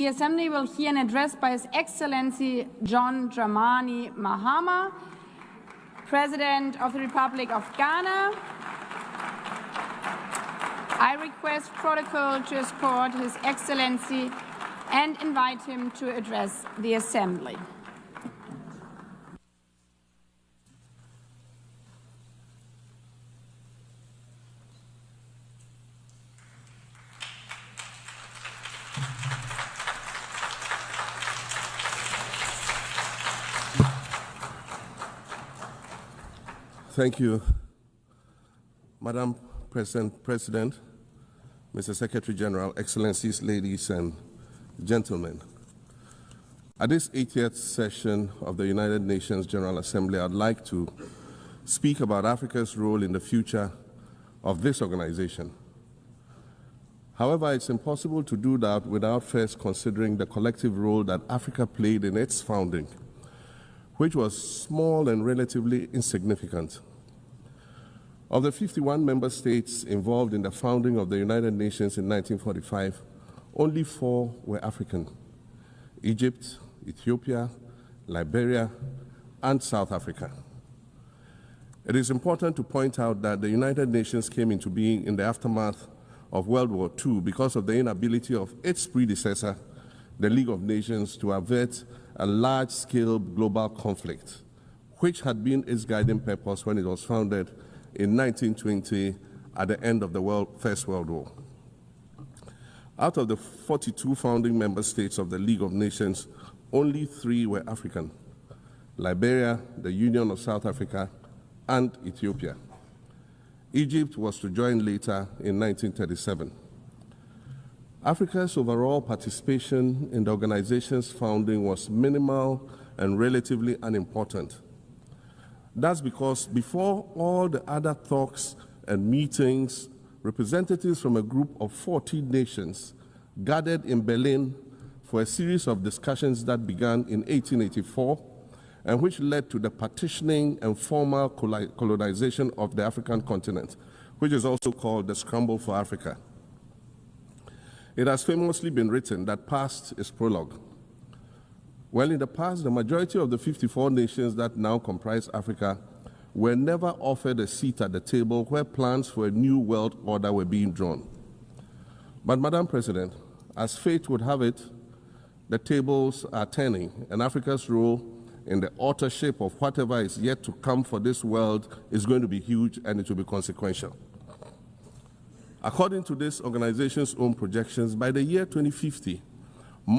The Assembly will hear an address by His Excellency John Dramani Mahama, President of the Republic of Ghana. I request protocol to escort His Excellency and invite him to address the Assembly. Thank you, Madam President, Mr. Secretary General, Excellencies, ladies and gentlemen. At this 80th session of the United Nations General Assembly, I'd like to speak about Africa's role in the future of this organization. However, it's impossible to do that without first considering the collective role that Africa played in its founding, which was small and relatively insignificant. Of the 51 member states involved in the founding of the United Nations in 1945, only 4 were African: Egypt, Ethiopia, Liberia, and South Africa. It is important to point out that the United Nations came into being in the aftermath of World War II because of the inability of its predecessor, the League of Nations, to avert a large-scale global conflict, which had been its guiding purpose when it was founded in 1920 at the end of the First World War. Out of the 42 founding member states of the League of Nations, only 3 were African: Liberia, the Union of South Africa, and Ethiopia. Egypt was to join later in 1937. Africa's overall participation in the organization's founding was minimal and relatively unimportant. That's because before all the other talks and meetings, representatives from a group of 14 nations gathered in Berlin for a series of discussions that began in 1884 and which led to the partitioning and formal colonization of the African continent, which is also called the Scramble for Africa. It has famously been written that past is prologue. Well, in the past, the majority of the 54 nations that now comprise Africa were never offered a seat at the table where plans for a new world order were being drawn. But, Madam President, as fate would have it, the tables are turning, and Africa's role in the authorship of whatever is yet to come for this world is going to be huge, and it will be consequential. According to this organization's own projections, by the year 2050,